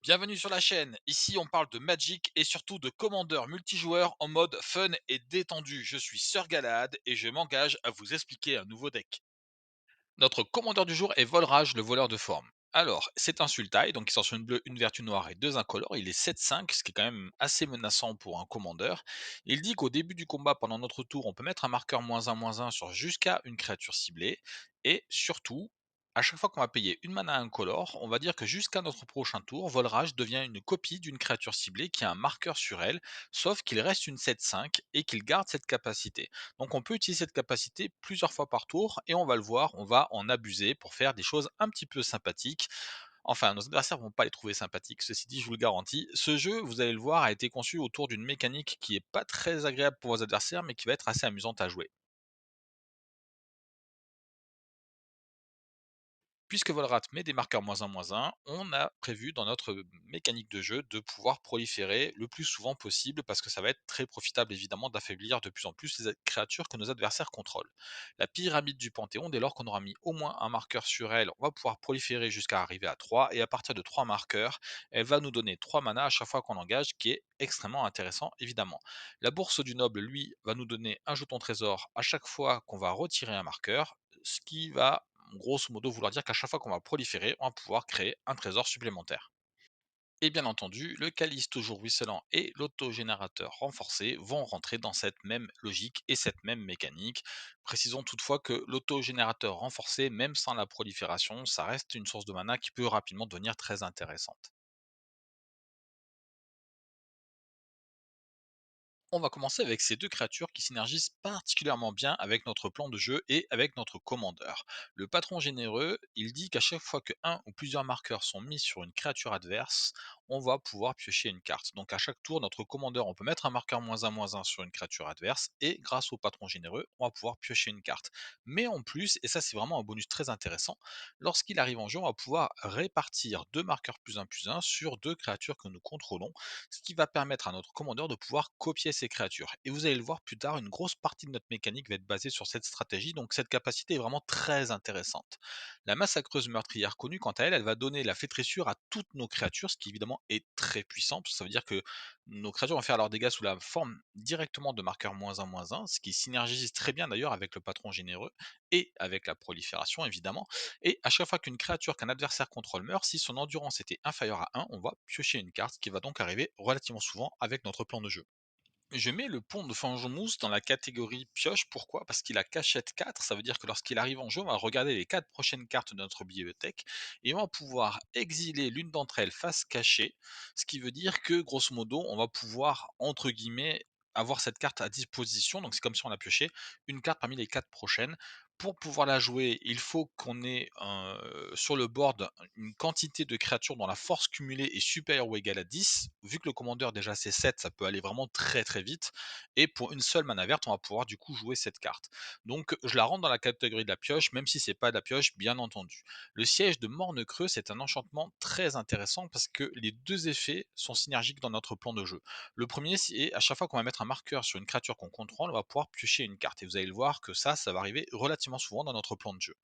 Bienvenue sur la chaîne. Ici, on parle de Magic et surtout de commandeur multijoueur en mode fun et détendu. Je suis Sir Galahad et je m'engage à vous expliquer un nouveau deck. Notre commandeur du jour est Volrage, le voleur de forme. Alors, c'est un Sultai, donc il sort sur une bleue, une vertu noire et deux incolores. Il est 7-5, ce qui est quand même assez menaçant pour un commandeur. Il dit qu'au début du combat, pendant notre tour, on peut mettre un marqueur -1/-1 sur jusqu'à une créature ciblée. Et surtout, à chaque fois qu'on va payer une mana incolore, on va dire que jusqu'à notre prochain tour, Volrage devient une copie d'une créature ciblée qui a un marqueur sur elle, sauf qu'il reste une 7-5 et qu'il garde cette capacité. Donc on peut utiliser cette capacité plusieurs fois par tour et on va le voir, on va en abuser pour faire des choses un petit peu sympathiques. Enfin, nos adversaires vont pas les trouver sympathiques, ceci dit, je vous le garantis. Ce jeu, vous allez le voir, a été conçu autour d'une mécanique qui est pas très agréable pour vos adversaires, mais qui va être assez amusante à jouer. Puisque Valrat met des marqueurs -1/-1, on a prévu dans notre mécanique de jeu de pouvoir proliférer le plus souvent possible parce que ça va être très profitable évidemment d'affaiblir de plus en plus les créatures que nos adversaires contrôlent. La pyramide du Panthéon, dès lors qu'on aura mis au moins un marqueur sur elle, on va pouvoir proliférer jusqu'à arriver à 3 et à partir de 3 marqueurs, elle va nous donner 3 manas à chaque fois qu'on engage, qui est extrêmement intéressant évidemment. La bourse du noble, lui, va nous donner un jeton trésor à chaque fois qu'on va retirer un marqueur, ce qui va grosso modo vouloir dire qu'à chaque fois qu'on va proliférer, on va pouvoir créer un trésor supplémentaire. Et bien entendu, le calice toujours ruisselant et l'autogénérateur renforcé vont rentrer dans cette même logique et cette même mécanique. Précisons toutefois que l'autogénérateur renforcé, même sans la prolifération, ça reste une source de mana qui peut rapidement devenir très intéressante. On va commencer avec ces deux créatures qui synergisent particulièrement bien avec notre plan de jeu et avec notre commandeur. Le patron généreux, il dit qu'à chaque fois que un ou plusieurs marqueurs sont mis sur une créature adverse, on va pouvoir piocher une carte. Donc à chaque tour, notre commandeur, on peut mettre un marqueur -1/-1 sur une créature adverse et grâce au patron généreux, on va pouvoir piocher une carte. Mais en plus, et ça c'est vraiment un bonus très intéressant, lorsqu'il arrive en jeu, on va pouvoir répartir deux marqueurs +1/+1 sur deux créatures que nous contrôlons, ce qui va permettre à notre commandeur de pouvoir copier ces créatures. Et vous allez le voir plus tard, une grosse partie de notre mécanique va être basée sur cette stratégie, donc cette capacité est vraiment très intéressante. La massacreuse meurtrière connue, quant à elle, elle va donner la flétrissure à toutes nos créatures, ce qui évidemment est très puissant, parce que ça veut dire que nos créatures vont faire leurs dégâts sous la forme directement de marqueurs -1/-1, ce qui synergise très bien d'ailleurs avec le patron généreux et avec la prolifération évidemment. Et à chaque fois qu'une créature qu'un adversaire contrôle meurt, si son endurance était inférieure à 1, on va piocher une carte qui va donc arriver relativement souvent avec notre plan de jeu. Je mets le pont de Fangemousse dans la catégorie pioche. Pourquoi? Parce qu'il a cachette 4. Ça veut dire que lorsqu'il arrive en jeu, on va regarder les 4 prochaines cartes de notre bibliothèque et on va pouvoir exiler l'une d'entre elles face cachée. Ce qui veut dire que, grosso modo, on va pouvoir, entre guillemets, avoir cette carte à disposition. Donc c'est comme si on a pioché une carte parmi les 4 prochaines. Pour pouvoir la jouer, il faut qu'on ait sur le board une quantité de créatures dont la force cumulée est supérieure ou égale à 10. Vu que le commandeur déjà c'est 7, ça peut aller vraiment très très vite. Et pour une seule mana verte, on va pouvoir du coup jouer cette carte. Donc je la rentre dans la catégorie de la pioche, même si c'est pas de la pioche, bien entendu. Le siège de Morne Creux, c'est un enchantement très intéressant parce que les deux effets sont synergiques dans notre plan de jeu. Le premier, c'est à chaque fois qu'on va mettre un marqueur sur une créature qu'on contrôle, on va pouvoir piocher une carte. Et vous allez le voir que ça va arriver relativement souvent dans notre plan de jeu.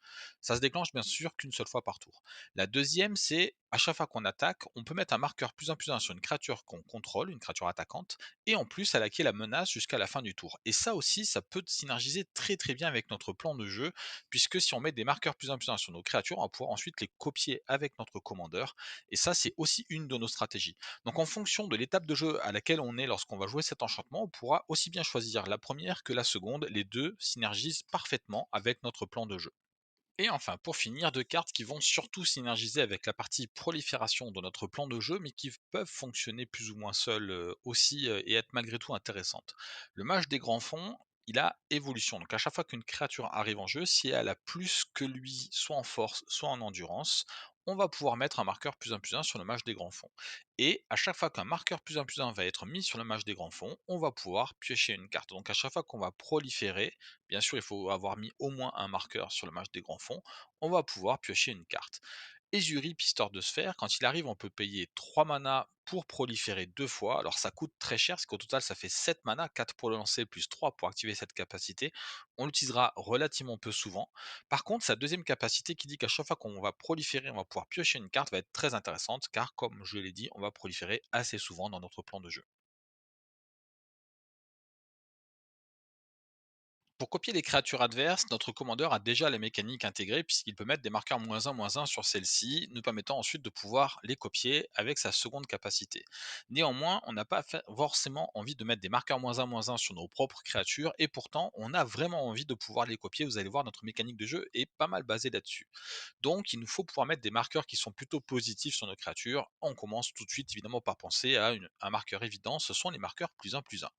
Ça se déclenche bien sûr qu'une seule fois par tour. La deuxième, c'est à chaque fois qu'on attaque, on peut mettre un marqueur +1/+1 sur une créature qu'on contrôle, une créature attaquante, et en plus elle acquiert la menace jusqu'à la fin du tour. Et ça aussi, ça peut synergiser très très bien avec notre plan de jeu, puisque si on met des marqueurs +1/+1 sur nos créatures, on va pouvoir ensuite les copier avec notre commandeur. Et ça, c'est aussi une de nos stratégies. Donc en fonction de l'étape de jeu à laquelle on est lorsqu'on va jouer cet enchantement, on pourra aussi bien choisir la première que la seconde. Les deux synergisent parfaitement avec notre plan de jeu. Et enfin, pour finir, deux cartes qui vont surtout synergiser avec la partie prolifération de notre plan de jeu, mais qui peuvent fonctionner plus ou moins seules aussi et être malgré tout intéressantes. Le mage des grands fonds, il a évolution. Donc à chaque fois qu'une créature arrive en jeu, si elle a plus que lui, soit en force, soit en endurance, on va pouvoir mettre un marqueur +1/+1 sur le mage des grands fonds. Et à chaque fois qu'un marqueur +1/+1 va être mis sur le mage des grands fonds, on va pouvoir piocher une carte. Donc à chaque fois qu'on va proliférer, bien sûr, il faut avoir mis au moins un marqueur sur le match des grands fonds. On va pouvoir piocher une carte. Ezuri, pisteur de sphère, quand il arrive, on peut payer 3 mana pour proliférer 2 fois. Alors ça coûte très cher, parce qu'au total ça fait 7 mana, 4 pour le lancer plus 3 pour activer cette capacité. On l'utilisera relativement peu souvent. Par contre, sa deuxième capacité qui dit qu'à chaque fois qu'on va proliférer, on va pouvoir piocher une carte va être très intéressante, car comme je l'ai dit, on va proliférer assez souvent dans notre plan de jeu. Pour copier les créatures adverses, notre commandeur a déjà les mécaniques intégrées puisqu'il peut mettre des marqueurs -1/-1 sur celles-ci, nous permettant ensuite de pouvoir les copier avec sa seconde capacité. Néanmoins, on n'a pas forcément envie de mettre des marqueurs -1/-1 sur nos propres créatures et pourtant on a vraiment envie de pouvoir les copier. Vous allez voir, notre mécanique de jeu est pas mal basée là-dessus. Donc il nous faut pouvoir mettre des marqueurs qui sont plutôt positifs sur nos créatures. On commence tout de suite évidemment par penser à un marqueur évident, ce sont les marqueurs +1/+1.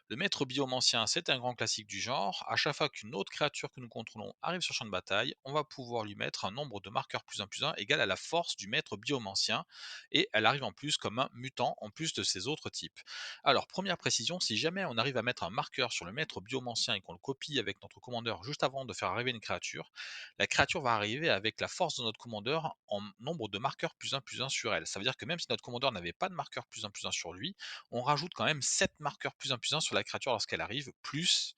Le maître biomancien, c'est un grand classique du genre. À chaque fois qu'une autre créature que nous contrôlons arrive sur le champ de bataille, on va pouvoir lui mettre un nombre de marqueurs +1/+1 égal à la force du maître biomancien. Et elle arrive en plus comme un mutant en plus de ses autres types. Alors, première précision, si jamais on arrive à mettre un marqueur sur le maître biomancien et qu'on le copie avec notre commandeur juste avant de faire arriver une créature, la créature va arriver avec la force de notre commandeur en nombre de marqueurs +1/+1 sur elle. Ça veut dire que même si notre commandeur n'avait pas de marqueur +1/+1 sur lui, on rajoute quand même 7 marqueurs +1/+1 sur la créature lorsqu'elle arrive, plus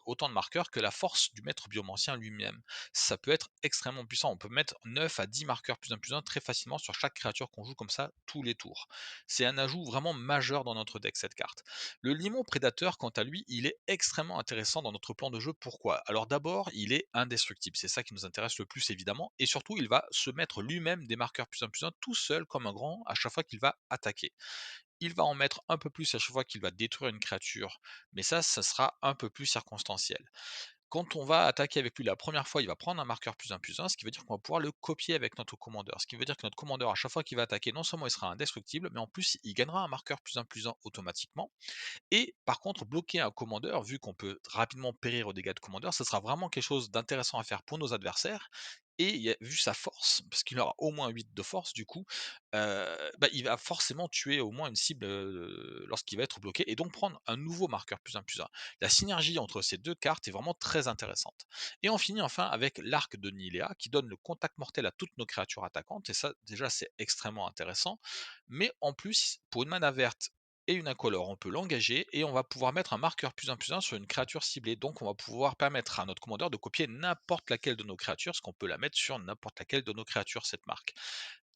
autant de marqueurs que la force du maître biomancien lui-même. Ça peut être extrêmement puissant. On peut mettre 9 à 10 marqueurs +1/+1 très facilement sur chaque créature qu'on joue comme ça tous les tours. C'est un ajout vraiment majeur dans notre deck, cette carte. Le Limon Prédateur, quant à lui, il est extrêmement intéressant dans notre plan de jeu. Pourquoi? Alors d'abord, il est indestructible. C'est ça qui nous intéresse le plus évidemment. Et surtout, il va se mettre lui-même des marqueurs +1/+1 tout seul comme un grand à chaque fois qu'il va attaquer. Il va en mettre un peu plus à chaque fois qu'il va détruire une créature, mais ça sera un peu plus circonstanciel. Quand on va attaquer avec lui la première fois, il va prendre un marqueur +1/+1, ce qui veut dire qu'on va pouvoir le copier avec notre commandeur. Ce qui veut dire que notre commandeur, à chaque fois qu'il va attaquer, non seulement il sera indestructible, mais en plus il gagnera un marqueur +1/+1 automatiquement. Et par contre, bloquer un commandeur, vu qu'on peut rapidement périr aux dégâts de commandeur, ce sera vraiment quelque chose d'intéressant à faire pour nos adversaires. Et vu sa force, parce qu'il aura au moins 8 de force du coup, bah, il va forcément tuer au moins une cible lorsqu'il va être bloqué et donc prendre un nouveau marqueur +1/+1. La synergie entre ces deux cartes est vraiment très intéressante. Et on finit enfin avec l'arc de Nilea qui donne le contact mortel à toutes nos créatures attaquantes, et ça déjà c'est extrêmement intéressant. Mais en plus, pour une mana verte et une incolore, on peut l'engager et on va pouvoir mettre un marqueur +1/+1 sur une créature ciblée. Donc on va pouvoir permettre à notre commandeur de copier n'importe laquelle de nos créatures, parce qu'on peut la mettre sur n'importe laquelle de nos créatures, cette marque.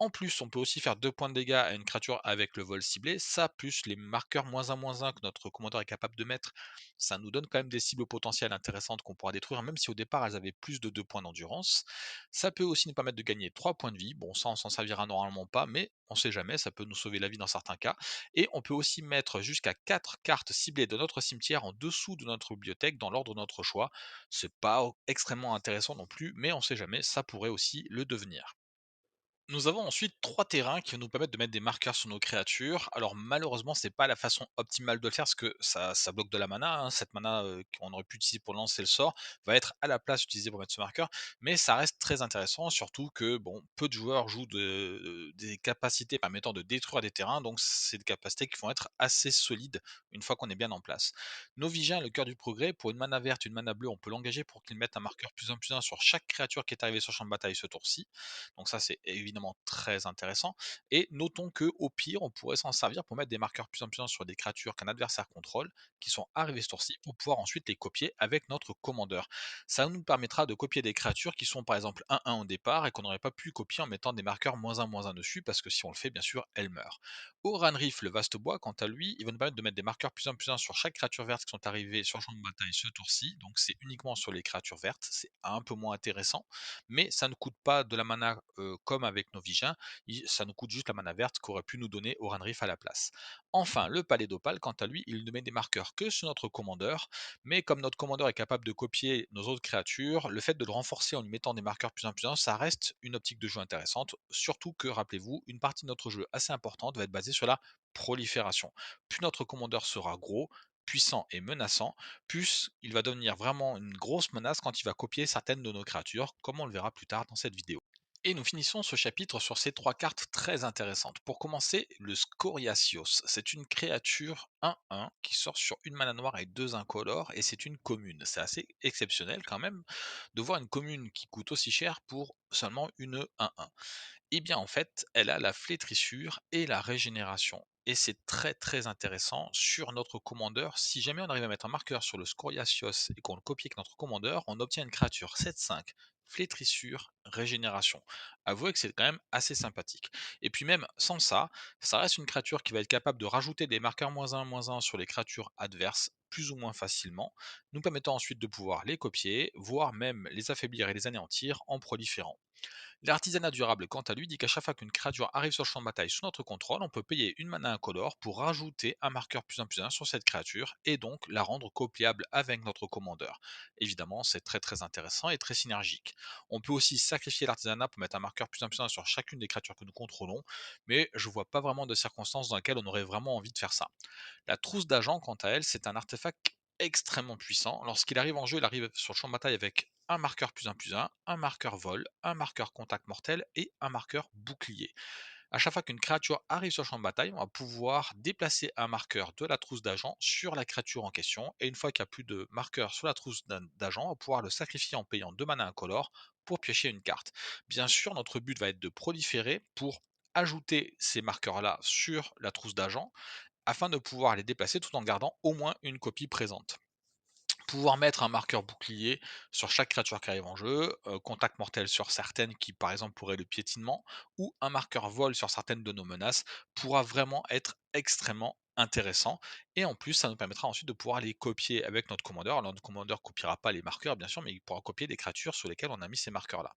En plus, on peut aussi faire 2 points de dégâts à une créature avec le vol ciblé. Ça, plus les marqueurs -1/-1 que notre commandeur est capable de mettre, ça nous donne quand même des cibles potentielles intéressantes qu'on pourra détruire, même si au départ elles avaient plus de 2 points d'endurance. Ça peut aussi nous permettre de gagner 3 points de vie. Bon, ça, on s'en servira normalement pas, mais on sait jamais, ça peut nous sauver la vie dans certains cas. Et on peut aussi mettre jusqu'à 4 cartes ciblées de notre cimetière en dessous de notre bibliothèque dans l'ordre de notre choix. C'est pas extrêmement intéressant non plus, mais on sait jamais, ça pourrait aussi le devenir. Nous avons ensuite 3 terrains qui vont nous permettre de mettre des marqueurs sur nos créatures. Alors malheureusement, c'est pas la façon optimale de le faire parce que ça bloque de la mana, hein. Cette mana, qu'on aurait pu utiliser pour lancer le sort va être à la place utilisée pour mettre ce marqueur, mais ça reste très intéressant, surtout que bon, peu de joueurs jouent des capacités permettant de détruire des terrains, donc c'est des capacités qui vont être assez solides une fois qu'on est bien en place. Novigin, le cœur du progrès, pour une mana verte, une mana bleue, on peut l'engager pour qu'il mette un marqueur +1/+1 sur chaque créature qui est arrivée sur le champ de bataille ce tour-ci. Donc ça, c'est évidemment très intéressant. Et notons que au pire, on pourrait s'en servir pour mettre des marqueurs +1/+1 sur des créatures qu'un adversaire contrôle, qui sont arrivées ce tour-ci, pour pouvoir ensuite les copier avec notre commandeur. Ça nous permettra de copier des créatures qui sont par exemple 1/1 au départ et qu'on n'aurait pas pu copier en mettant des marqueurs -1/-1 dessus, parce que si on le fait, bien sûr, elles meurent. Oranrif, le vaste bois, quant à lui, il va nous permettre de mettre des marqueurs +1/+1 sur chaque créature verte qui sont arrivées sur le champ de bataille ce tour-ci. Donc c'est uniquement sur les créatures vertes, c'est un peu moins intéressant, mais ça ne coûte pas de la mana comme avec nos Vigins, ça nous coûte juste la mana verte qu'aurait pu nous donner Oranrif à la place. Enfin, le palais d'Opale, quant à lui, il ne met des marqueurs que sur notre commandeur, mais comme notre commandeur est capable de copier nos autres créatures, le fait de le renforcer en lui mettant des marqueurs +1/+1, ça reste une optique de jeu intéressante, surtout que, rappelez-vous, une partie de notre jeu assez importante va être basée sur la prolifération. Plus notre commandeur sera gros, puissant et menaçant, plus il va devenir vraiment une grosse menace quand il va copier certaines de nos créatures, comme on le verra plus tard dans cette vidéo. Et nous finissons ce chapitre sur ces trois cartes très intéressantes. Pour commencer, le Scoriasios. C'est une créature 1-1 qui sort sur une mana noire et deux incolores, et c'est une commune. C'est assez exceptionnel quand même de voir une commune qui coûte aussi cher pour seulement une 1-1. Eh bien, en fait, elle a la flétrissure et la régénération. Et c'est très très intéressant sur notre commandeur. Si jamais on arrive à mettre un marqueur sur le Scoriasios et qu'on le copie avec notre commandeur, on obtient une créature 7-5, flétrissure, régénération. Avouez que c'est quand même assez sympathique. Et puis même sans ça, ça reste une créature qui va être capable de rajouter des marqueurs -1/-1 sur les créatures adverses plus ou moins facilement, nous permettant ensuite de pouvoir les copier, voire même les affaiblir et les anéantir en proliférant. L'artisanat durable, quant à lui, dit qu'à chaque fois qu'une créature arrive sur le champ de bataille sous notre contrôle, on peut payer une mana incolore pour rajouter un marqueur +1/+1 sur cette créature et donc la rendre copiable avec notre commandeur. Évidemment, c'est très très intéressant et très synergique. On peut aussi sacrifier l'artisanat pour mettre un marqueur +1/+1 sur chacune des créatures que nous contrôlons, mais je vois pas vraiment de circonstances dans lesquelles on aurait vraiment envie de faire ça. La trousse d'agent, quant à elle, c'est un artefact extrêmement puissant. Lorsqu'il arrive en jeu, il arrive sur le champ de bataille avec un marqueur +1/+1, un marqueur vol, un marqueur contact mortel et un marqueur bouclier. À chaque fois qu'une créature arrive sur le champ de bataille, on va pouvoir déplacer un marqueur de la trousse d'agent sur la créature en question. Et une fois qu'il n'y a plus de marqueur sur la trousse d'agent, on va pouvoir le sacrifier en payant 2 mana incolores pour piocher une carte. Bien sûr, notre but va être de proliférer pour ajouter ces marqueurs-là sur la trousse d'agent afin de pouvoir les déplacer tout en gardant au moins une copie présente. Pouvoir mettre un marqueur bouclier sur chaque créature qui arrive en jeu, contact mortel sur certaines qui par exemple pourraient le piétinement, ou un marqueur vol sur certaines de nos menaces, pourra vraiment être extrêmement intéressant. Et en plus, ça nous permettra ensuite de pouvoir les copier avec notre commandeur. Alors notre commandeur copiera pas les marqueurs bien sûr, mais il pourra copier les créatures sur lesquelles on a mis ces marqueurs là.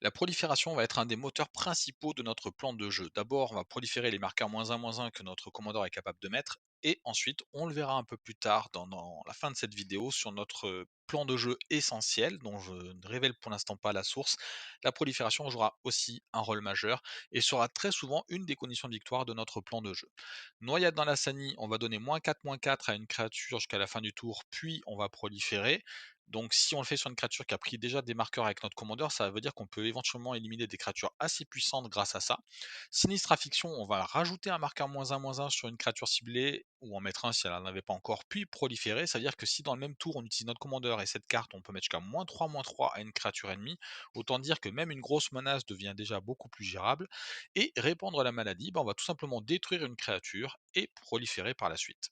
La prolifération va être un des moteurs principaux de notre plan de jeu. D'abord, on va proliférer les marqueurs -1/-1 que notre commandeur est capable de mettre, et ensuite, on le verra un peu plus tard dans la fin de cette vidéo sur notre plan de jeu essentiel, dont je ne révèle pour l'instant pas la source. La prolifération jouera aussi un rôle majeur et sera très souvent une des conditions de victoire de notre plan de jeu. Noyade dans la Sanie, on va donner -4/-4 à une créature jusqu'à la fin du tour, puis on va proliférer. Donc si on le fait sur une créature qui a pris déjà des marqueurs avec notre commandeur, ça veut dire qu'on peut éventuellement éliminer des créatures assez puissantes grâce à ça. Sinistre Affliction, on va rajouter un marqueur -1/-1 sur une créature ciblée, ou en mettre un si elle n'en avait pas encore, puis proliférer. Ça veut dire que si dans le même tour on utilise notre commandeur et cette carte, on peut mettre jusqu'à -3/-3 à une créature ennemie, autant dire que même une grosse menace devient déjà beaucoup plus gérable. Et répandre la maladie, on va tout simplement détruire une créature et proliférer par la suite.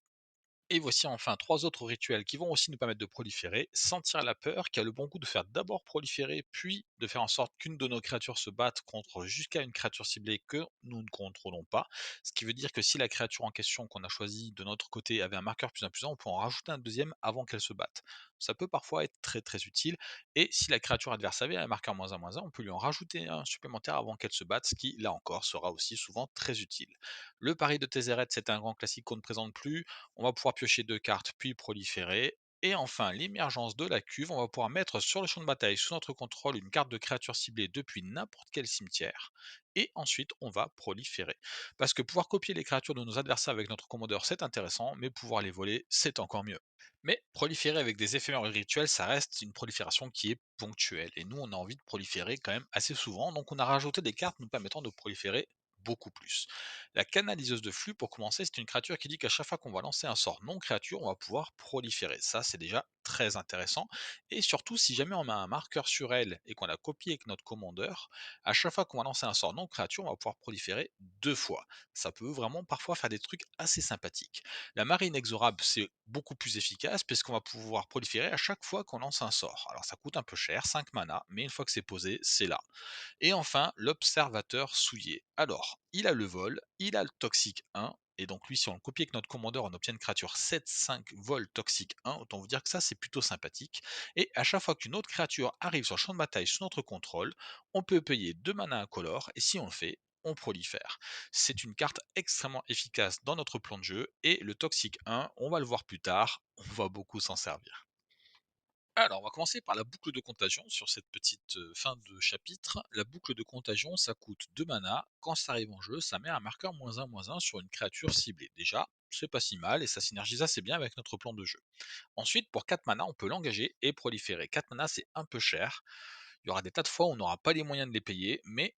Et voici enfin trois autres rituels qui vont aussi nous permettre de proliférer. Sentir la peur, qui a le bon goût de faire d'abord proliférer, puis de faire en sorte qu'une de nos créatures se batte contre jusqu'à une créature ciblée que nous ne contrôlons pas. Ce qui veut dire que si la créature en question qu'on a choisie de notre côté avait un marqueur +1/+1, on peut en rajouter un deuxième avant qu'elle se batte. Ça peut parfois être très très utile. Et si la créature adverse avait un marqueur -1/-1, on peut lui en rajouter un supplémentaire avant qu'elle se batte, ce qui, là encore, sera aussi souvent très utile. Le pari de Tézéret, c'est un grand classique qu'on ne présente plus. On va pouvoir piocher 2 cartes, puis proliférer. Et enfin, l'émergence de la cuve, on va pouvoir mettre sur le champ de bataille sous notre contrôle une carte de créature ciblée depuis n'importe quel cimetière. Et ensuite, on va proliférer. Parce que pouvoir copier les créatures de nos adversaires avec notre commandeur, c'est intéressant, mais pouvoir les voler, c'est encore mieux. Mais proliférer avec des éphémères rituels, ça reste une prolifération qui est ponctuelle. Et nous, on a envie de proliférer quand même assez souvent, donc on a rajouté des cartes nous permettant de proliférer beaucoup plus. La canaliseuse de flux, pour commencer, c'est une créature qui dit qu'à chaque fois qu'on va lancer un sort non créature, on va pouvoir proliférer. Ça, c'est déjà très intéressant. Et surtout, si jamais on met un marqueur sur elle et qu'on la copie avec notre commandeur, à chaque fois qu'on va lancer un sort non créature, on va pouvoir proliférer deux fois. Ça peut vraiment parfois faire des trucs assez sympathiques. La marée inexorable, c'est beaucoup plus efficace puisqu'on va pouvoir proliférer à chaque fois qu'on lance un sort. Alors ça coûte un peu cher, 5 mana, mais une fois que c'est posé, c'est là. Et enfin, l'observateur souillé. Alors, il a le vol, il a le toxique 1, et donc lui, si on le copie avec notre commandeur, on obtient une créature 7-5 vol toxique 1. Autant vous dire que ça, c'est plutôt sympathique. Et à chaque fois qu'une autre créature arrive sur le champ de bataille sous notre contrôle, on peut payer 2 mana incolores, et si on le fait, on prolifère. C'est une carte extrêmement efficace dans notre plan de jeu, et le toxique 1, on va le voir plus tard, on va beaucoup s'en servir. Alors, on va commencer par la boucle de contagion sur cette petite fin de chapitre. La boucle de contagion, ça coûte 2 mana. Quand ça arrive en jeu, ça met un marqueur -1/-1 sur une créature ciblée. Déjà, c'est pas si mal et ça synergise assez bien avec notre plan de jeu. Ensuite, pour 4 mana, on peut l'engager et proliférer. 4 mana, c'est un peu cher. Il y aura des tas de fois où on n'aura pas les moyens de les payer, mais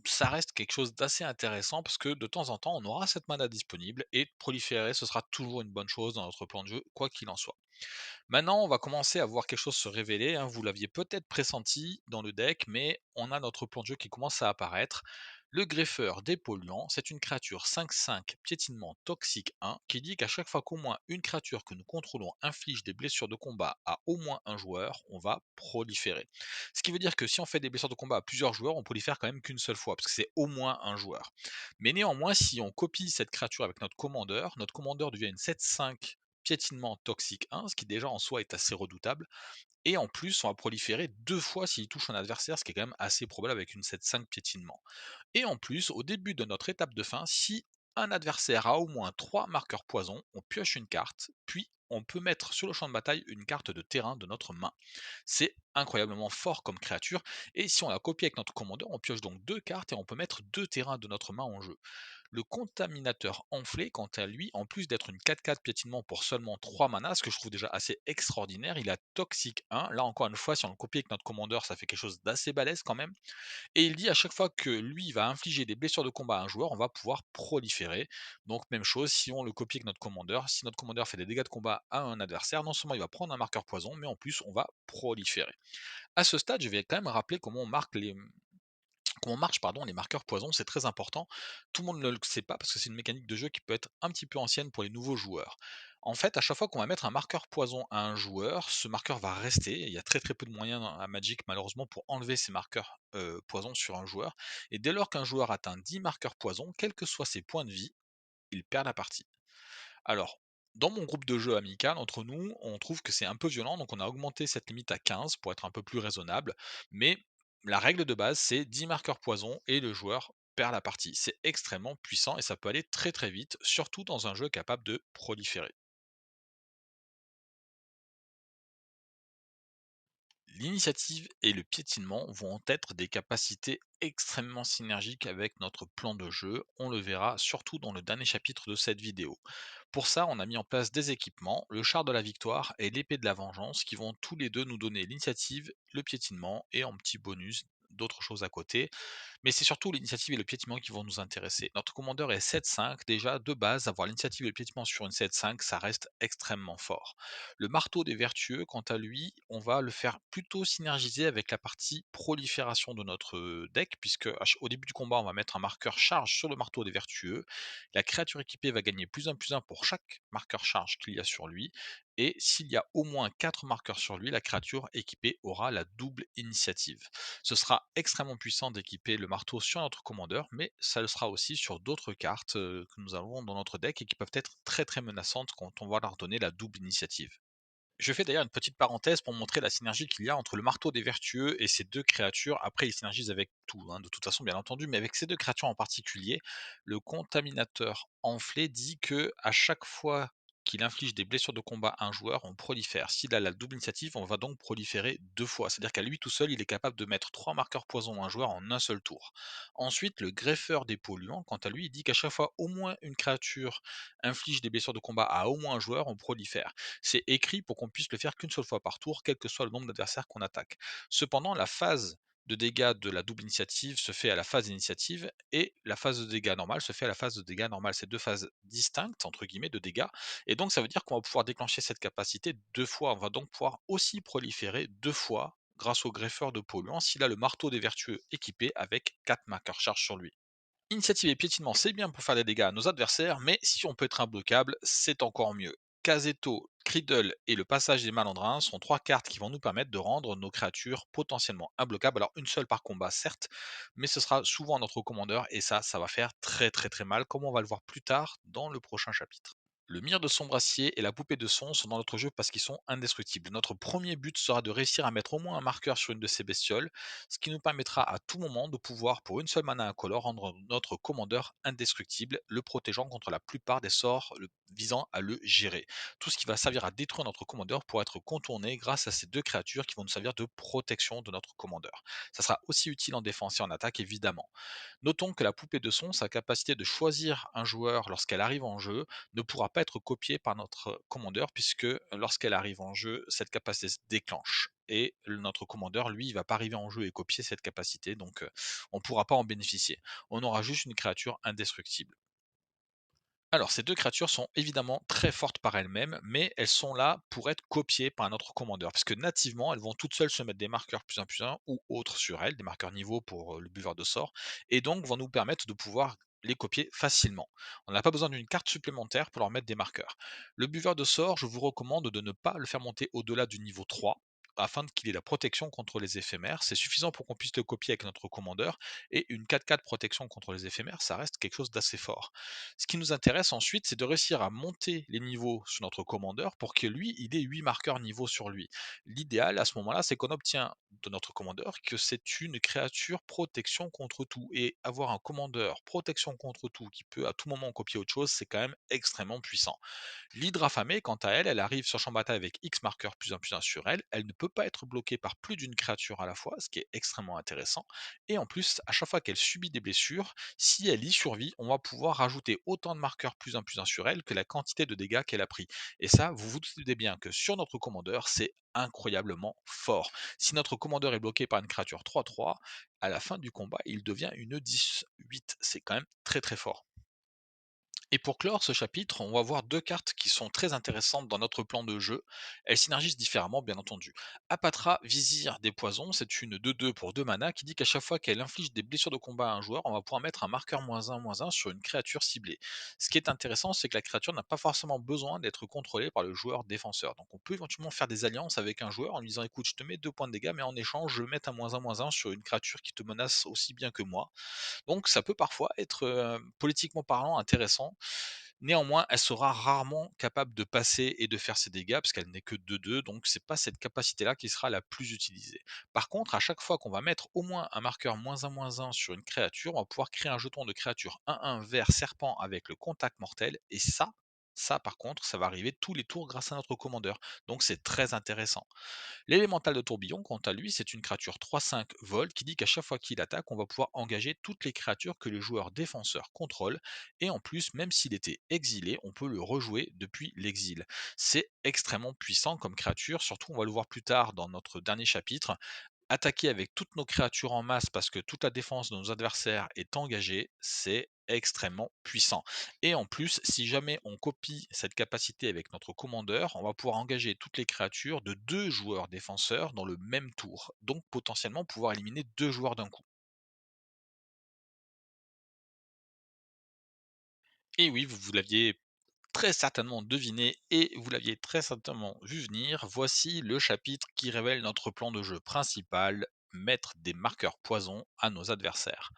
ça reste quelque chose d'assez intéressant parce que de temps en temps, on aura cette mana disponible et proliférer, ce sera toujours une bonne chose dans notre plan de jeu, quoi qu'il en soit. Maintenant, on va commencer à voir quelque chose se révéler, hein. Vous l'aviez peut-être pressenti dans le deck, mais on a notre plan de jeu qui commence à apparaître. Le greffeur des polluants, c'est une créature 5/5 piétinement toxique 1 qui dit qu'à chaque fois qu'au moins une créature que nous contrôlons inflige des blessures de combat à au moins un joueur, on va proliférer. Ce qui veut dire que si on fait des blessures de combat à plusieurs joueurs, on prolifère quand même qu'une seule fois, parce que c'est au moins un joueur. Mais néanmoins, si on copie cette créature avec notre commandeur devient une 7/5 piétinement toxique 1, ce qui déjà en soi est assez redoutable. Et en plus, on va proliférer 2 fois s'il touche un adversaire, ce qui est quand même assez probable avec une 7/5 piétinement. Et en plus, au début de notre étape de fin, si un adversaire a au moins 3 marqueurs poison, on pioche une carte, puis on peut mettre sur le champ de bataille une carte de terrain de notre main. C'est incroyablement fort comme créature, et si on la copie avec notre commandeur, on pioche donc 2 cartes et on peut mettre 2 terrains de notre main en jeu. Le contaminateur enflé, quant à lui, en plus d'être une 4/4 piétinement pour seulement 3 manas, ce que je trouve déjà assez extraordinaire, il a Toxic 1. Là encore une fois, si on le copie avec notre commandeur, ça fait quelque chose d'assez balèze quand même. Et il dit à chaque fois que lui va infliger des blessures de combat à un joueur, on va pouvoir proliférer. Donc même chose, si on le copie avec notre commandeur, si notre commandeur fait des dégâts de combat à un adversaire, non seulement il va prendre un marqueur poison, mais en plus on va proliférer. À ce stade, je vais quand même rappeler comment marchent les marqueurs poison, c'est très important. Tout le monde ne le sait pas parce que c'est une mécanique de jeu qui peut être un petit peu ancienne pour les nouveaux joueurs. En fait, à chaque fois qu'on va mettre un marqueur poison à un joueur, ce marqueur va rester. Il y a très très peu de moyens à Magic malheureusement pour enlever ces marqueurs poison sur un joueur. Et dès lors qu'un joueur atteint 10 marqueurs poison, quels que soient ses points de vie, il perd la partie. Alors, dans mon groupe de jeu amical, entre nous, on trouve que c'est un peu violent, donc on a augmenté cette limite à 15 pour être un peu plus raisonnable. Mais la règle de base, c'est 10 marqueurs poison et le joueur perd la partie. C'est extrêmement puissant et ça peut aller très très vite, surtout dans un jeu capable de proliférer. L'initiative et le piétinement vont être des capacités extrêmement synergiques avec notre plan de jeu. On le verra surtout dans le dernier chapitre de cette vidéo. Pour ça, on a mis en place des équipements, le char de la victoire et l'épée de la vengeance, qui vont tous les deux nous donner l'initiative, le piétinement et en petit bonus d'autres choses à côté. Mais c'est surtout l'initiative et le piétinement qui vont nous intéresser. Notre commandeur est 7/5, déjà de base, avoir l'initiative et le piétinement sur une 7/5, ça reste extrêmement fort. Le marteau des vertueux, quant à lui, on va le faire plutôt synergiser avec la partie prolifération de notre deck, puisque au début du combat, on va mettre un marqueur charge sur le marteau des vertueux. La créature équipée va gagner +1/+1 pour chaque marqueur charge qu'il y a sur lui. Et s'il y a au moins 4 marqueurs sur lui, la créature équipée aura la double initiative. Ce sera extrêmement puissant d'équiper le marteau sur notre commandeur, mais ça le sera aussi sur d'autres cartes que nous avons dans notre deck et qui peuvent être très très menaçantes quand on va leur donner la double initiative. Je fais d'ailleurs une petite parenthèse pour montrer la synergie qu'il y a entre le marteau des vertueux et ces deux créatures. Après, ils synergisent avec tout, hein, de toute façon, bien entendu, mais avec ces deux créatures en particulier, le contaminateur enflé dit que à chaque fois qu'il inflige des blessures de combat à un joueur, on prolifère. S'il a la double initiative, on va donc proliférer 2 fois. C'est-à-dire qu'à lui tout seul, il est capable de mettre 3 marqueurs poison à un joueur en un seul tour. Ensuite, le greffeur des polluants, quant à lui, il dit qu'à chaque fois au moins une créature inflige des blessures de combat à au moins un joueur, on prolifère. C'est écrit pour qu'on puisse le faire qu'une seule fois par tour, quel que soit le nombre d'adversaires qu'on attaque. Cependant, la phase de dégâts de la double initiative se fait à la phase d'initiative et la phase de dégâts normale se fait à la phase de dégâts normale. C'est deux phases distinctes, entre guillemets, de dégâts. Et donc, ça veut dire qu'on va pouvoir déclencher cette capacité 2 fois. On va donc pouvoir aussi proliférer 2 fois grâce au greffeur de polluants s'il a le marteau des vertueux équipé avec 4 marqueurs charge sur lui. Initiative et piétinement, c'est bien pour faire des dégâts à nos adversaires, mais si on peut être imbloquable, c'est encore mieux. Casetto, Criddle et le passage des malandrins sont 3 cartes qui vont nous permettre de rendre nos créatures potentiellement imbloquables. Alors une seule par combat, certes, mais ce sera souvent notre commandeur et ça va faire très très très mal, comme on va le voir plus tard dans le prochain chapitre. Le mire de Sombracier et la poupée de son sont dans notre jeu parce qu'ils sont indestructibles. Notre premier but sera de réussir à mettre au moins un marqueur sur une de ces bestioles, ce qui nous permettra à tout moment de pouvoir, pour une seule mana incolore, rendre notre commandeur indestructible, le protégeant contre la plupart des sorts visant à le gérer. Tout ce qui va servir à détruire notre commandeur pourra être contourné grâce à ces deux créatures qui vont nous servir de protection de notre commandeur. Ça sera aussi utile en défense et en attaque évidemment. Notons que la poupée de son, sa capacité de choisir un joueur lorsqu'elle arrive en jeu, ne pourra pas être copiée par notre commandeur puisque lorsqu'elle arrive en jeu, cette capacité se déclenche. Et notre commandeur, lui, il va pas arriver en jeu et copier cette capacité, donc on ne pourra pas en bénéficier. On aura juste une créature indestructible. Alors, ces deux créatures sont évidemment très fortes par elles-mêmes, mais elles sont là pour être copiées par un autre commandeur, parce que nativement, elles vont toutes seules se mettre des marqueurs plus un ou autres sur elles, des marqueurs niveau pour le buveur de sort, et donc vont nous permettre de pouvoir les copier facilement. On n'a pas besoin d'une carte supplémentaire pour leur mettre des marqueurs. Le buveur de sort, je vous recommande de ne pas le faire monter au-delà du niveau 3, afin qu'il ait la protection contre les éphémères. C'est suffisant pour qu'on puisse le copier avec notre commandeur, et une 4/4 protection contre les éphémères, ça reste quelque chose d'assez fort. Ce qui nous intéresse ensuite, c'est de réussir à monter les niveaux sur notre commandeur pour que lui, il ait 8 marqueurs niveau sur lui. L'idéal à ce moment-là, c'est qu'on obtient de notre commandeur que c'est une créature protection contre tout. Et avoir un commandeur protection contre tout qui peut à tout moment copier autre chose, c'est quand même extrêmement puissant. L'hydre affamée, quant à elle, elle arrive sur champ de bataille avec X marqueurs plus un sur elle. Elle ne peut pas être bloquée par plus d'une créature à la fois, ce qui est extrêmement intéressant. Et en plus, à chaque fois qu'elle subit des blessures, si elle y survit, on va pouvoir rajouter autant de marqueurs plus un sur elle que la quantité de dégâts qu'elle a pris. Et ça, vous vous doutez bien que sur notre commandeur, c'est incroyablement fort. Si notre commandeur est bloqué par une créature 3/3, à la fin du combat, il devient une 10/8. C'est quand même très très fort. Et pour clore ce chapitre, on va voir deux cartes qui sont très intéressantes dans notre plan de jeu. Elles synergisent différemment, bien entendu. Apatra, Vizir des Poisons, c'est une 2/2 pour 2 mana qui dit qu'à chaque fois qu'elle inflige des blessures de combat à un joueur, on va pouvoir mettre un marqueur -1/-1 sur une créature ciblée. Ce qui est intéressant, c'est que la créature n'a pas forcément besoin d'être contrôlée par le joueur défenseur. Donc on peut éventuellement faire des alliances avec un joueur en lui disant écoute, je te mets 2 points de dégâts, mais en échange, je vais mettre un -1/-1 sur une créature qui te menace aussi bien que moi. Donc ça peut parfois être, politiquement parlant intéressant. Néanmoins, elle sera rarement capable de passer et de faire ses dégâts parce qu'elle n'est que 2/2, donc c'est pas cette capacité-là qui sera la plus utilisée. Par contre, à chaque fois qu'on va mettre au moins un marqueur -1/-1 sur une créature, on va pouvoir créer un jeton de créature 1/1 vert serpent avec le contact mortel et ça par contre, ça va arriver tous les tours grâce à notre commandeur. Donc c'est très intéressant. L'élémental de tourbillon, quant à lui, c'est une créature 3/5 vol qui dit qu'à chaque fois qu'il attaque, on va pouvoir engager toutes les créatures que le joueur défenseur contrôle. Et en plus, même s'il était exilé, on peut le rejouer depuis l'exil. C'est extrêmement puissant comme créature, surtout on va le voir plus tard dans notre dernier chapitre. Attaquer avec toutes nos créatures en masse parce que toute la défense de nos adversaires est engagée, c'est extrêmement puissant. Et en plus, si jamais on copie cette capacité avec notre commandeur, on va pouvoir engager toutes les créatures de 2 joueurs défenseurs dans le même tour. Donc potentiellement pouvoir éliminer 2 joueurs d'un coup. Et oui, vous l'aviez très certainement deviné et vous l'aviez très certainement vu venir, voici le chapitre qui révèle notre plan de jeu principal, mettre des marqueurs poison à nos adversaires.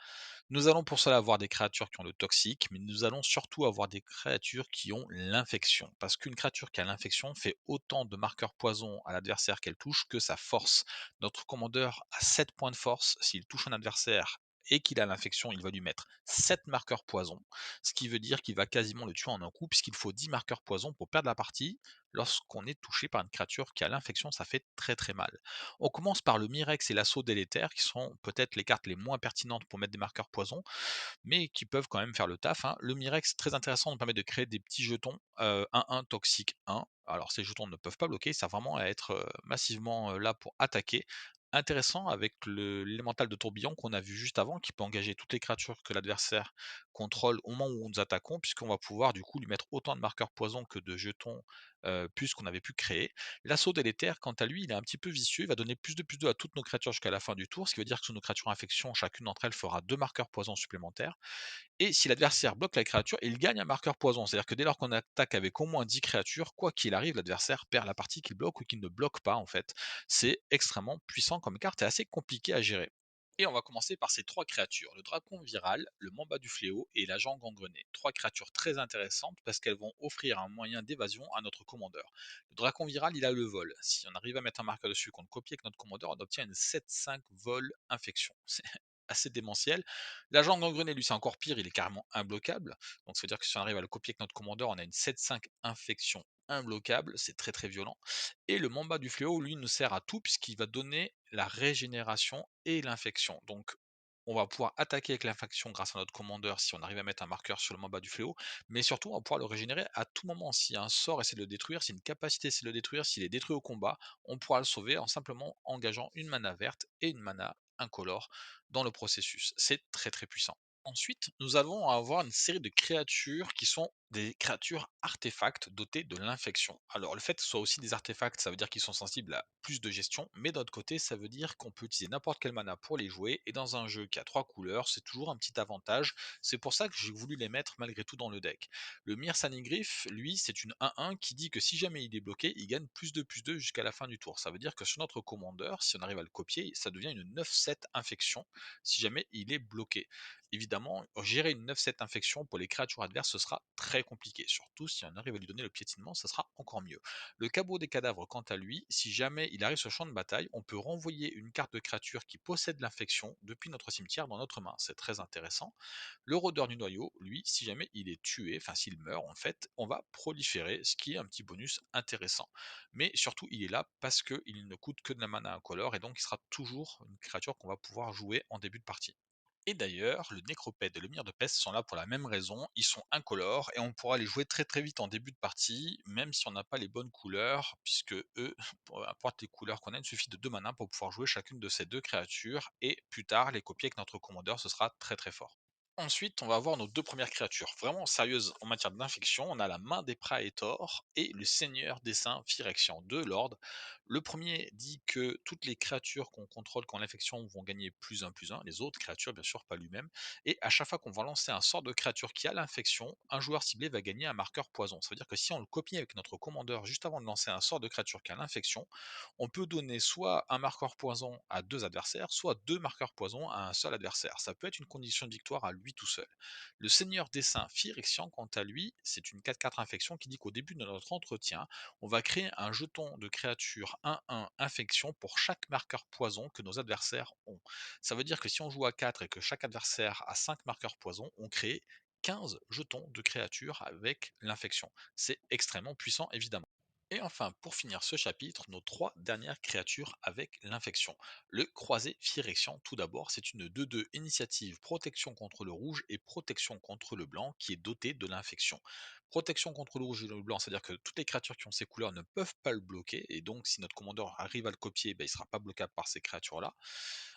Nous allons pour cela avoir des créatures qui ont le toxique, mais nous allons surtout avoir des créatures qui ont l'infection. Parce qu'une créature qui a l'infection fait autant de marqueurs poison à l'adversaire qu'elle touche que sa force. Notre commandeur a 7 points de force. S'il touche un adversaire et qu'il a l'infection, il va lui mettre 7 marqueurs poison. Ce qui veut dire qu'il va quasiment le tuer en un coup, puisqu'il faut 10 marqueurs poison pour perdre la partie. Lorsqu'on est touché par une créature qui a l'infection, ça fait très très mal. On commence par le Mirex et l'assaut délétère, qui sont peut-être les cartes les moins pertinentes pour mettre des marqueurs poison, mais qui peuvent quand même faire le taf, hein. Le Mirex, très intéressant, nous permet de créer des petits jetons 1-1 toxique 1. Alors ces jetons ne peuvent pas bloquer, ça vraiment à être massivement là pour attaquer. Intéressant avec l'élémental de tourbillon qu'on a vu juste avant, qui peut engager toutes les créatures que l'adversaire contrôle au moment où nous attaquons, puisqu'on va pouvoir du coup lui mettre autant de marqueurs poison que de jetons plus qu'on avait pu créer. L'assaut délétère, quant à lui, il est un petit peu vicieux, il va donner +2/+2 à toutes nos créatures jusqu'à la fin du tour, ce qui veut dire que sur nos créatures infection, chacune d'entre elles fera 2 marqueurs poison supplémentaires. Et si l'adversaire bloque la créature, il gagne un marqueur poison. C'est-à-dire que dès lors qu'on attaque avec au moins 10 créatures, quoi qu'il arrive, l'adversaire perd la partie qu'il bloque ou qu'il ne bloque pas en fait. C'est extrêmement puissant comme carte et assez compliqué à gérer. Et on va commencer par ces trois créatures, le dracon viral, le mamba du fléau et l'agent gangrené. Trois créatures très intéressantes parce qu'elles vont offrir un moyen d'évasion à notre commandeur. Le dracon viral, il a le vol. Si on arrive à mettre un marqueur dessus qu'on le copie avec notre commandeur, on obtient une 7/5 vol infection. C'est assez démentiel. L'agent gangrené, lui, c'est encore pire, il est carrément imbloquable. Donc ça veut dire que si on arrive à le copier avec notre commandeur, on a une 7-5 infection imbloquable, c'est très très violent. Et le Mamba du fléau, lui, nous sert à tout puisqu'il va donner la régénération et l'infection. Donc on va pouvoir attaquer avec l'infection grâce à notre commandeur si on arrive à mettre un marqueur sur le Mamba du fléau, mais surtout on va pouvoir le régénérer à tout moment. Si un sort essaie de le détruire, si une capacité essaie de le détruire, s'il est détruit au combat, on pourra le sauver en simplement engageant une mana verte et une mana incolore dans le processus. C'est très très puissant. Ensuite, nous allons avoir une série de créatures qui sont des créatures artefacts dotées de l'infection. Alors, le fait que ce soit aussi des artefacts, ça veut dire qu'ils sont sensibles à plus de gestion, mais d'un autre côté, ça veut dire qu'on peut utiliser n'importe quel mana pour les jouer, et dans un jeu qui a trois couleurs, c'est toujours un petit avantage. C'est pour ça que j'ai voulu les mettre malgré tout dans le deck. Le Mir Sanigriff, lui, c'est une 1-1 qui dit que si jamais il est bloqué, il gagne plus 2 jusqu'à la fin du tour. Ça veut dire que sur notre commandeur, si on arrive à le copier, ça devient une 9-7 infection si jamais il est bloqué. Évidemment, gérer une 9-7 infection pour les créatures adverses, ce sera très compliqué. Surtout si on arrive à lui donner le piétinement, ça sera encore mieux. Le cabot des cadavres, quant à lui, si jamais il arrive sur le champ de bataille, on peut renvoyer une carte de créature qui possède l'infection depuis notre cimetière dans notre main. C'est très intéressant. Le rôdeur du noyau, lui, si jamais il est tué, enfin s'il meurt en fait, on va proliférer, ce qui est un petit bonus intéressant. Mais surtout, il est là parce qu'il ne coûte que de la mana incolore et donc il sera toujours une créature qu'on va pouvoir jouer en début de partie. Et d'ailleurs, le Nécropède et le Mire de Peste sont là pour la même raison, ils sont incolores et on pourra les jouer très très vite en début de partie, même si on n'a pas les bonnes couleurs, puisque eux, peu importe les couleurs qu'on a, il suffit de 2 mana pour pouvoir jouer chacune de ces deux créatures, et plus tard les copier avec notre commandeur, ce sera très très fort. Ensuite, on va avoir nos deux premières créatures vraiment sérieuses en matière d'infection. On a la main des Praetors et le Seigneur des Saints Phyrexian, deux lords. Le premier dit que toutes les créatures qu'on contrôle quand l'infection vont gagner +1/+1, les autres créatures bien sûr, pas lui-même. Et à chaque fois qu'on va lancer un sort de créature qui a l'infection, un joueur ciblé va gagner un marqueur poison. Ça veut dire que si on le copie avec notre commandeur juste avant de lancer un sort de créature qui a l'infection, on peut donner soit un marqueur poison à deux adversaires, soit deux marqueurs poison à un seul adversaire. Ça peut être une condition de victoire à lui tout seul. Le Seigneur des Saints Phyrexian, quant à lui, c'est une 4-4 infection qui dit qu'au début de notre entretien, on va créer un jeton de créature 1-1 infection pour chaque marqueur poison que nos adversaires ont. Ça veut dire que si on joue à 4 et que chaque adversaire a 5 marqueurs poison, on crée 15 jetons de créatures avec l'infection. C'est extrêmement puissant évidemment. Et enfin, pour finir ce chapitre, nos trois dernières créatures avec l'infection. Le croisé Phyrexian, tout d'abord, c'est une 2-2 initiative protection contre le rouge et protection contre le blanc qui est dotée de l'infection. Protection contre le rouge et le blanc, c'est-à-dire que toutes les créatures qui ont ces couleurs ne peuvent pas le bloquer, et donc si notre commandeur arrive à le copier, ben, il ne sera pas bloquable par ces créatures-là.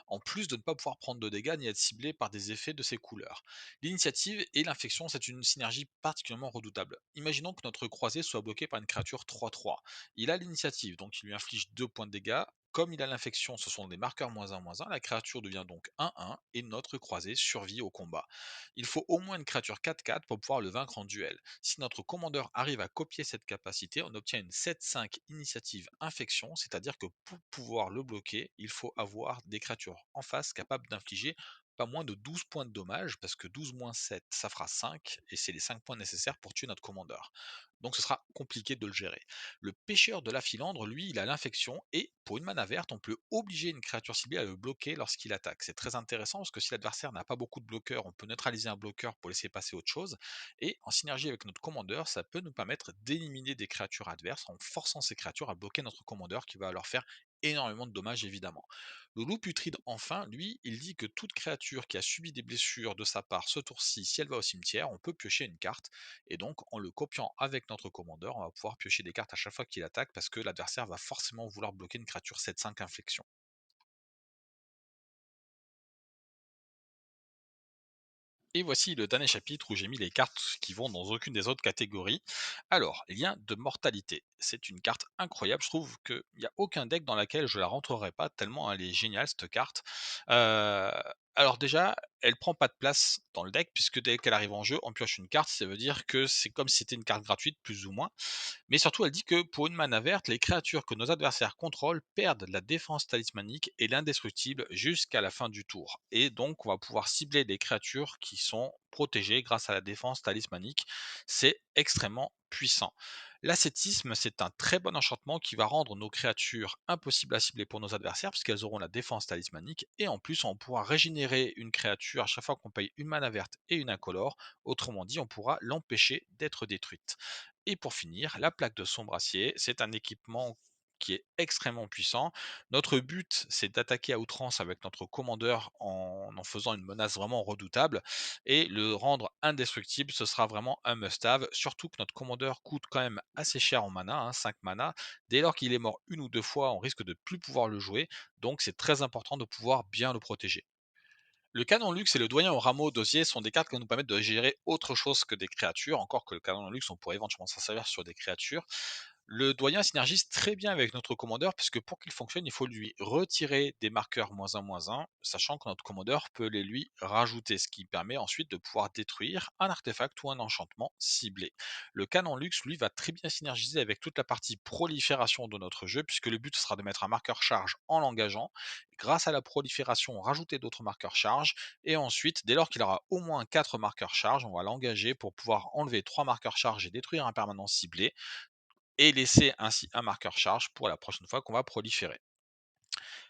En plus de ne pas pouvoir prendre de dégâts ni être ciblé par des effets de ces couleurs. L'initiative et l'infection, c'est une synergie particulièrement redoutable. Imaginons que notre croisé soit bloqué par une créature 3-3. Il a l'initiative, donc il lui inflige 2 points de dégâts. Comme il a l'infection, ce sont des marqueurs -1/-1, la créature devient donc 1-1 et notre croisé survit au combat. Il faut au moins une créature 4-4 pour pouvoir le vaincre en duel. Si notre commandeur arrive à copier cette capacité, on obtient une 7-5 initiative infection, c'est-à-dire que pour pouvoir le bloquer, il faut avoir des créatures en face capables d'infliger pas moins de 12 points de dommage, parce que 12 moins 7, ça fera 5, et c'est les 5 points nécessaires pour tuer notre commandeur. Donc ce sera compliqué de le gérer. Le pêcheur de la filandre, lui, il a l'infection, et pour une mana verte, on peut obliger une créature ciblée à le bloquer lorsqu'il attaque. C'est très intéressant, parce que si l'adversaire n'a pas beaucoup de bloqueurs, on peut neutraliser un bloqueur pour laisser passer autre chose, et en synergie avec notre commandeur, ça peut nous permettre d'éliminer des créatures adverses en forçant ces créatures à bloquer notre commandeur, qui va leur faire énormément de dommages évidemment. Le loup putride, enfin, lui, il dit que toute créature qui a subi des blessures de sa part ce tour-ci, si elle va au cimetière, on peut piocher une carte. Et donc, en le copiant avec notre commandeur, on va pouvoir piocher des cartes à chaque fois qu'il attaque parce que l'adversaire va forcément vouloir bloquer une créature 7-5 inflexion. Et voici le dernier chapitre où j'ai mis les cartes qui vont dans aucune des autres catégories. Alors, lien de mortalité. C'est une carte incroyable. Je trouve qu'il n'y a aucun deck dans laquelle je la rentrerai pas, tellement elle est géniale cette carte. Euh, alors déjà, elle prend pas de place dans le deck, puisque dès qu'elle arrive en jeu, on pioche une carte. Ça veut dire que c'est comme si c'était une carte gratuite, plus ou moins. Mais surtout, elle dit que pour une mana verte, les créatures que nos adversaires contrôlent perdent la défense talismanique et l'indestructible jusqu'à la fin du tour. Et donc, on va pouvoir cibler des créatures qui sont protégées grâce à la défense talismanique. C'est extrêmement puissant. L'ascétisme, c'est un très bon enchantement qui va rendre nos créatures impossibles à cibler pour nos adversaires, puisqu'elles auront la défense talismanique, et en plus, on pourra régénérer une créature à chaque fois qu'on paye une mana verte et une incolore. Autrement dit, on pourra l'empêcher d'être détruite. Et pour finir, la plaque de sombre acier, c'est un équipement qui est extrêmement puissant. Notre but, c'est d'attaquer à outrance avec notre commandeur en faisant une menace vraiment redoutable et le rendre indestructible, ce sera vraiment un must-have, surtout que notre commandeur coûte quand même assez cher en mana, 5 mana. Dès lors qu'il est mort une ou deux fois, on risque de plus pouvoir le jouer, donc c'est très important de pouvoir bien le protéger. Le canon luxe et le doyen au rameau d'osier sont des cartes qui vont nous permettre de gérer autre chose que des créatures, encore que le canon luxe, on pourrait éventuellement s'en servir sur des créatures. Le doyen synergise très bien avec notre commandeur, puisque pour qu'il fonctionne, il faut lui retirer des marqueurs -1/-1, sachant que notre commandeur peut les lui rajouter, ce qui permet ensuite de pouvoir détruire un artefact ou un enchantement ciblé. Le canon luxe, lui, va très bien synergiser avec toute la partie prolifération de notre jeu, puisque le but sera de mettre un marqueur charge en l'engageant. Grâce à la prolifération, rajouter d'autres marqueurs charge, et ensuite, dès lors qu'il aura au moins 4 marqueurs charge, on va l'engager pour pouvoir enlever 3 marqueurs charge et détruire un permanent ciblé et laisser ainsi un marqueur charge pour la prochaine fois qu'on va proliférer.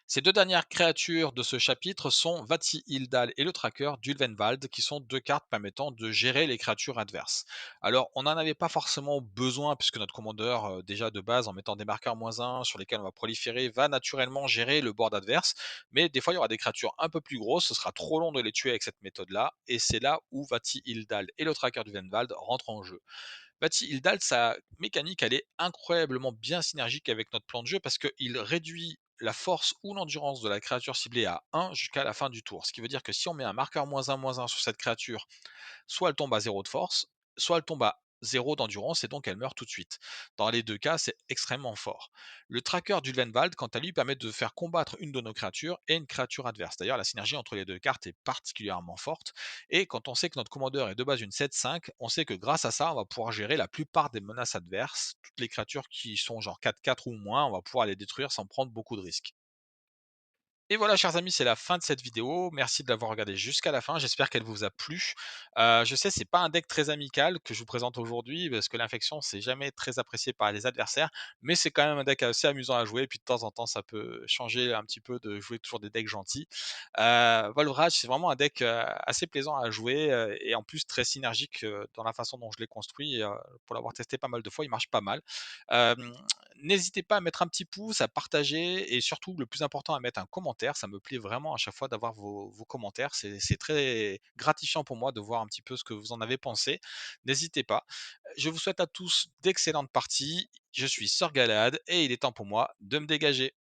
Ces deux dernières créatures de ce chapitre sont Vati Hildal et le tracker d'Ulvenwald, qui sont deux cartes permettant de gérer les créatures adverses. Alors, on n'en avait pas forcément besoin, puisque notre commandeur, déjà de base, en mettant des marqueurs -1 sur lesquels on va proliférer, va naturellement gérer le board adverse. Mais des fois, il y aura des créatures un peu plus grosses, ce sera trop long de les tuer avec cette méthode-là, et c'est là où Vati Hildal et le tracker d'Ulvenwald rentrent en jeu. Bati Hildal, sa mécanique, elle est incroyablement bien synergique avec notre plan de jeu parce qu'il réduit la force ou l'endurance de la créature ciblée à 1 jusqu'à la fin du tour. Ce qui veut dire que si on met un marqueur -1/-1 sur cette créature, soit elle tombe à 0 de force, soit elle tombe à 0 d'endurance et donc elle meurt tout de suite. Dans les deux cas, c'est extrêmement fort. Le tracker d'Ulvenwald, quant à lui, permet de faire combattre une de nos créatures et une créature adverse. D'ailleurs, la synergie entre les deux cartes est particulièrement forte. Et quand on sait que notre commandeur est de base une 7-5, on sait que grâce à ça, on va pouvoir gérer la plupart des menaces adverses. Toutes les créatures qui sont genre 4-4 ou moins, on va pouvoir les détruire sans prendre beaucoup de risques. Et voilà, chers amis, c'est la fin de cette vidéo. Merci de l'avoir regardée jusqu'à la fin. J'espère qu'elle vous a plu. Je sais, c'est pas un deck très amical que je vous présente aujourd'hui, parce que l'infection, c'est jamais très apprécié par les adversaires, mais c'est quand même un deck assez amusant à jouer. Et puis de temps en temps, ça peut changer un petit peu de jouer toujours des decks gentils. Volvraj, c'est vraiment un deck assez plaisant à jouer et en plus très synergique dans la façon dont je l'ai construit. Pour l'avoir testé pas mal de fois, il marche pas mal. Euh, N'hésitez pas à mettre un petit pouce, à partager et surtout, le plus important, à mettre un commentaire. Ça me plaît vraiment à chaque fois d'avoir vos commentaires. C'est très gratifiant pour moi de voir un petit peu ce que vous en avez pensé. N'hésitez pas. Je vous souhaite à tous d'excellentes parties. Je suis Sir Galahad et il est temps pour moi de me dégager.